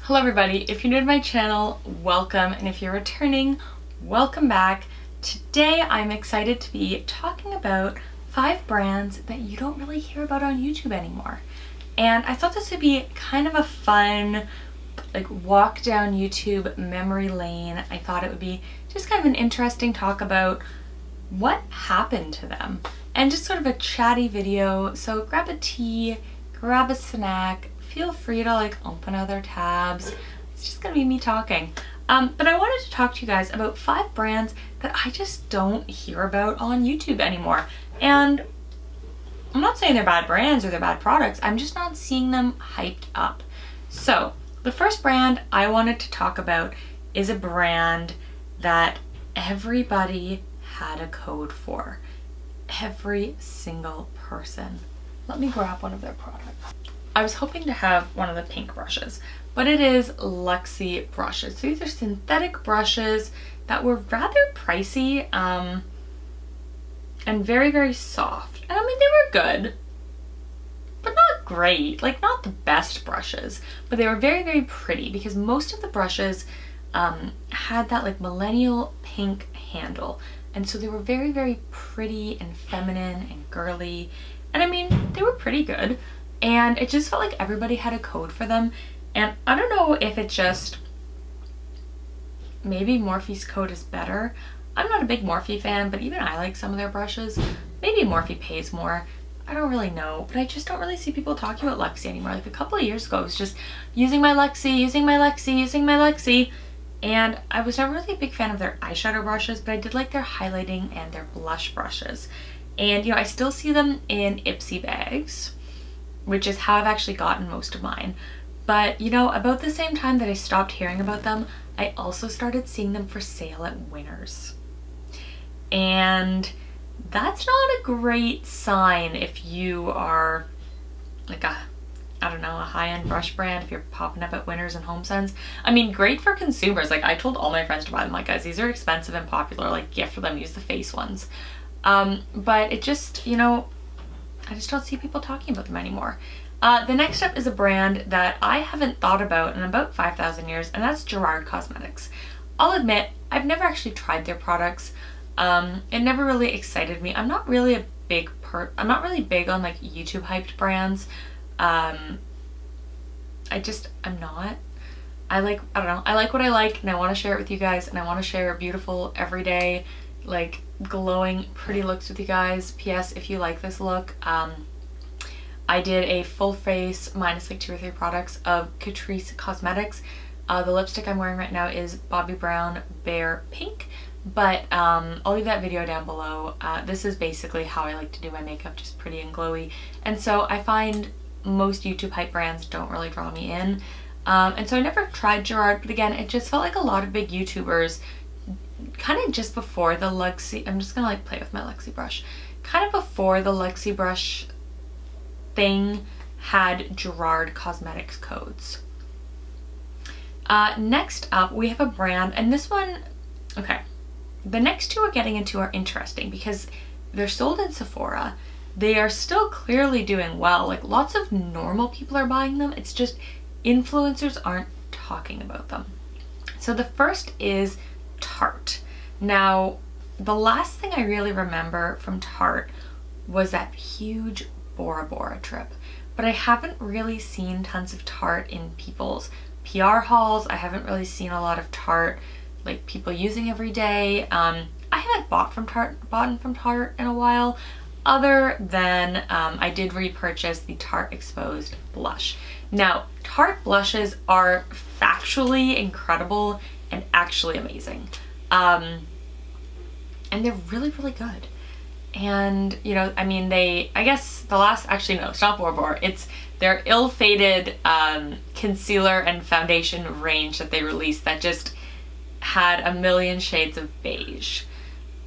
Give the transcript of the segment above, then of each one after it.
Hello everybody, if you're new to my channel, welcome, and if you're returning, welcome back. Today I'm excited to be talking about 5 brands that you don't really hear about on YouTube anymore. And I thought this would be kind of a fun, like, walk down YouTube memory lane. I thought it would be just kind of an interesting talk about what happened to them. And just sort of a chatty video, so grab a tea, grab a snack, feel free to like open other tabs. It's just gonna be me talking. But I wanted to talk to you guys about 5 brands that I just don't hear about on YouTube anymore. And I'm not saying they're bad brands or they're bad products, I'm just not seeing them hyped up. So the first brand I wanted to talk about is a brand that everybody had a code for. Every single person. Let me grab one of their products. I was hoping to have one of the pink brushes, but it is Luxie brushes. So these are synthetic brushes that were rather pricey and very, very soft. And I mean, they were good, but not great. Like, not the best brushes, but they were very, very pretty because most of the brushes had that like millennial pink handle. And so they were very, very pretty and feminine and girly. And I mean, they were pretty good. And it just felt like everybody had a code for them. And I don't know if it just, maybe Morphe's code is better. I'm not a big Morphe fan, but even I like some of their brushes. Maybe Morphe pays more. I don't really know, but I just don't really see people talking about Luxie anymore. Like a couple of years ago, it was just using my Luxie, using my Luxie, using my Luxie. And I was never really a big fan of their eyeshadow brushes, but I did like their highlighting and their blush brushes. And, you know, I still see them in Ipsy bags, which is how I've actually gotten most of mine. But, you know, about the same time that I stopped hearing about them, I also started seeing them for sale at Winners. And that's not a great sign if you are like a, I don't know, a high-end brush brand, if you're popping up at Winners and HomeSense. I mean, great for consumers. Like, I told all my friends to buy them. Like, guys, these are expensive and popular. Like, gift for them, use the face ones. But it just, you know, I just don't see people talking about them anymore. The next up is a brand that I haven't thought about in about 5,000 years, and that's Gerrard Cosmetics. I'll admit, I've never actually tried their products. It never really excited me. I'm not really big on like YouTube hyped brands. I'm not. I don't know, I like what I like, and I want to share it with you guys, and I want to share beautiful, everyday, like glowing, pretty looks with you guys. P.S. if you like this look, I did a full face minus like 2 or 3 products of Catrice Cosmetics. The lipstick I'm wearing right now is Bobbie Brown Bear Pink, but I'll leave that video down below. This is basically how I like to do my makeup, just pretty and glowy. And so I find most YouTube hype brands don't really draw me in. And so I never tried Gerrard, but again, it just felt like a lot of big YouTubers kind of just before the Luxie, I'm just gonna like play with my Luxie brush, kind of before the Luxie brush thing had Gerrard Cosmetics codes. Next up we have a brand, and this one, okay, the next 2 we're getting into are interesting because they're sold in Sephora. They are still clearly doing well, like lots of normal people are buying them, it's just influencers aren't talking about them. So the first is Tarte. Now, the last thing I really remember from Tarte was that huge Bora Bora trip, but I haven't really seen tons of Tarte in people's PR hauls. I haven't really seen a lot of Tarte like people using every day. I haven't bought from Tarte in a while, other than I did repurchase the Tarte Exposed blush. Now, Tarte blushes are factually incredible and actually amazing. And they're really, really good. And, you know, I mean, I guess the last, actually no, it's not Bora Bora, it's their ill-fated concealer and foundation range that they released that just had a million shades of beige.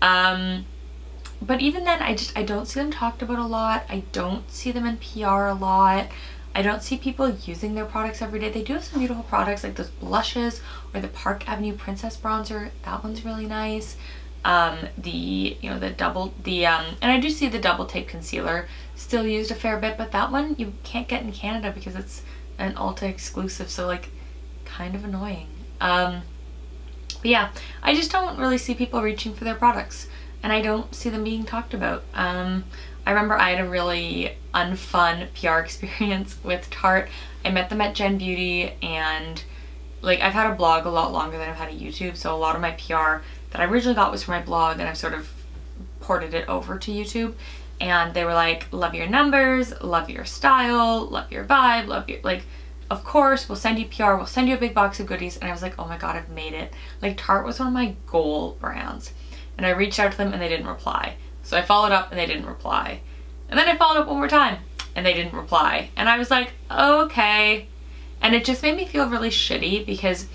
But even then, I don't see them talked about a lot. I don't see them in PR a lot. I don't see people using their products every day. They do have some beautiful products like those blushes or the Park Avenue Princess Bronzer. That one's really nice. And I do see the double tape concealer still used a fair bit, but that one you can't get in Canada because it's an Ulta exclusive, so like kind of annoying. But yeah, I just don't really see people reaching for their products, and I don't see them being talked about. I remember I had a really unfun PR experience with Tarte. I met them at Gen Beauty, and like I've had a blog a lot longer than I've had a YouTube, so a lot of my PR that I originally got was from my blog, and I've sort of ported it over to YouTube. And they were like, love your numbers, love your style, love your vibe, love your, like, of course, we'll send you PR, we'll send you a big box of goodies. And I was like, oh my god, I've made it. Like, Tarte was one of my goal brands. And I reached out to them and they didn't reply. So I followed up and they didn't reply. And then I followed up one more time and they didn't reply. And I was like, okay. And it just made me feel really shitty, because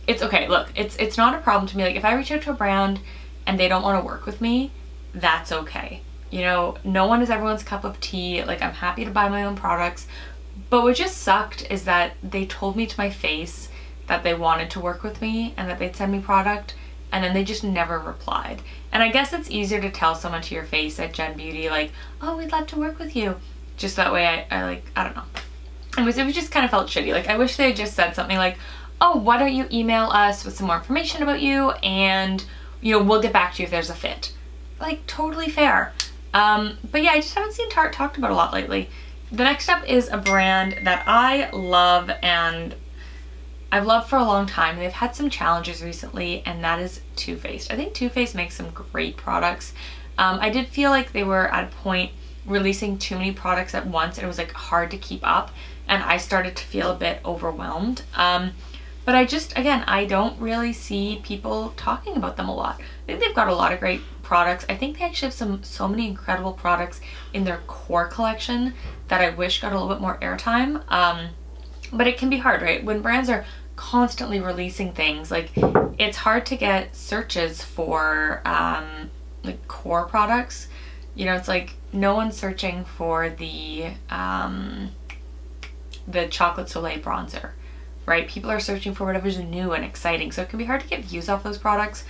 it's okay, look, it's not a problem to me. Like, if I reach out to a brand and they don't want to work with me, that's okay. You know, no one is everyone's cup of tea. Like, I'm happy to buy my own products. But what just sucked is that they told me to my face that they wanted to work with me and that they'd send me product, and then they just never replied. And I guess it's easier to tell someone to your face at Gen Beauty, like, oh, we'd love to work with you. Just that way I don't know. It was just kind of felt shitty. Like, I wish they had just said something like, oh, why don't you email us with some more information about you, and, you know, we'll get back to you if there's a fit. Like, totally fair. But yeah, I just haven't seen Tarte talked about a lot lately. The next up is a brand that I love, and I've loved for a long time. They've had some challenges recently, and that is Too Faced. I think Too Faced makes some great products. I did feel like they were at a point releasing too many products at once, and it was like hard to keep up, and I started to feel a bit overwhelmed. But I don't really see people talking about them a lot. I think they've got a lot of great products. I think they actually have so many incredible products in their core collection that I wish got a little bit more airtime. But it can be hard, right? When brands are constantly releasing things, like, it's hard to get searches for like core products. You know, it's like no one's searching for the Chocolate Soleil bronzer, right? People are searching for whatever's new and exciting, so it can be hard to get views off those products.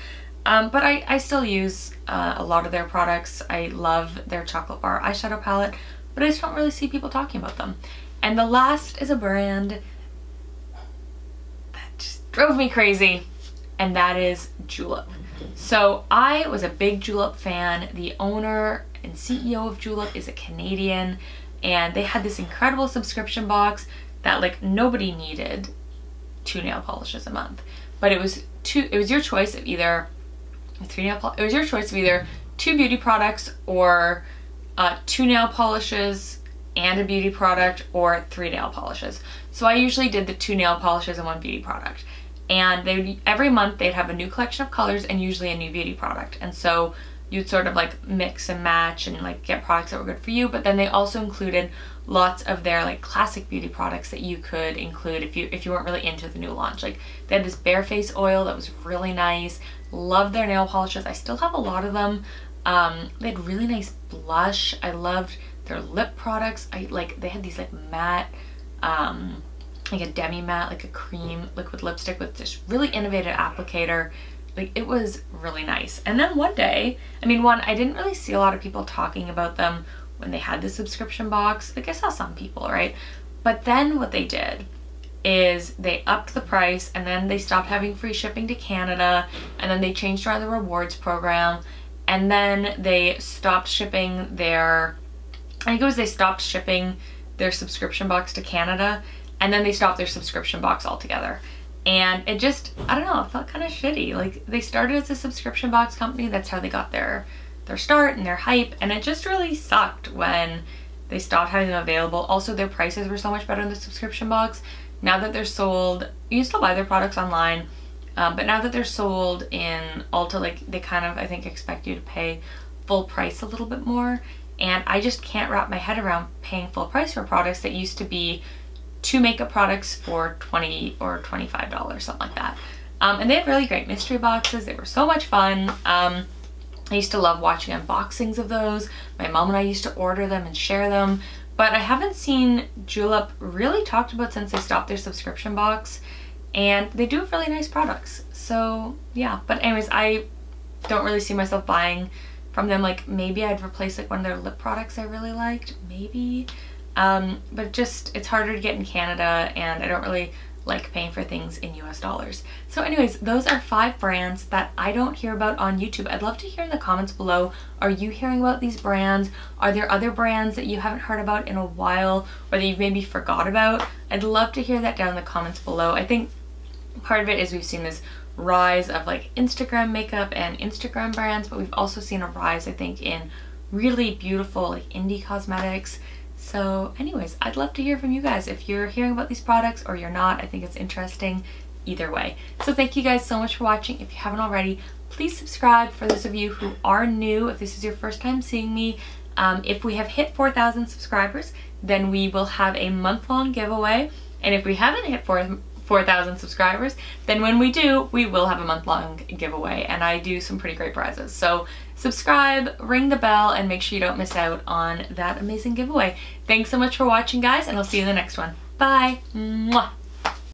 But I still use a lot of their products. I love their chocolate bar eyeshadow palette, but I just don't really see people talking about them. And the last is a brand that just drove me crazy, and that is Julep. So I was a big Julep fan. The owner and CEO of Julep is a Canadian, and they had this incredible subscription box that, like, nobody needed 2 nail polishes a month. But it was your choice of either 2 beauty products, or 2 nail polishes and a beauty product, or 3 nail polishes. So I usually did the 2 nail polishes and 1 beauty product. And every month they'd have a new collection of colors and usually a new beauty product. And so you'd sort of like mix and match and like get products that were good for you. But then they also included lots of their like classic beauty products that you could include if you weren't really into the new launch. Like, they had this bare face oil that was really nice. Loved their nail polishes. I still have a lot of them. They had really nice blush. I loved their lip products. They had these like matte, like a demi matte, like a cream liquid lipstick with this really innovative applicator. Like, it was really nice. And then one day, I didn't really see a lot of people talking about them when they had the subscription box. Like, I saw some people, right? But then what they did is they upped the price, and then they stopped having free shipping to Canada, and then they changed around the rewards program, and then they stopped shipping their subscription box to Canada, and then they stopped their subscription box altogether. And it just, I don't know, it felt kind of shitty. Like, they started as a subscription box company. That's how they got their start and their hype. And it just really sucked when they stopped having them available. Also, their prices were so much better in the subscription box. Now that they're sold, you can still buy their products online. But now that they're sold in Ulta, like, they kind of, I think, expect you to pay full price a little bit more. And I just can't wrap my head around paying full price for products that used to be 2 makeup products for $20 or $25, something like that. And they had really great mystery boxes. They were so much fun. I used to love watching unboxings of those. My mom and I used to order them and share them. But I haven't seen Julep really talked about since they stopped their subscription box. And they do have really nice products. So yeah, but anyways, I don't really see myself buying from them. Like, maybe I'd replace like one of their lip products I really liked, maybe. But just, it's harder to get in Canada, and I don't really like paying for things in US dollars. So anyways, those are 5 brands that I don't hear about on YouTube. I'd love to hear in the comments below, are you hearing about these brands? Are there other brands that you haven't heard about in a while or that you've maybe forgot about? I'd love to hear that down in the comments below. I think part of it is we've seen this rise of like Instagram makeup and Instagram brands, but we've also seen a rise, I think, in really beautiful like indie cosmetics. So anyways, I'd love to hear from you guys if you're hearing about these products or you're not. I think it's interesting either way. So thank you guys so much for watching. If you haven't already, please subscribe. For those of you who are new, if this is your first time seeing me, if we have hit 4,000 subscribers, then we will have a month-long giveaway. And if we haven't hit 4,000 subscribers, then when we do, we will have a month-long giveaway, and I do some pretty great prizes. So subscribe, ring the bell, and make sure you don't miss out on that amazing giveaway. Thanks so much for watching, guys, and I'll see you in the next one. Bye! Mwah.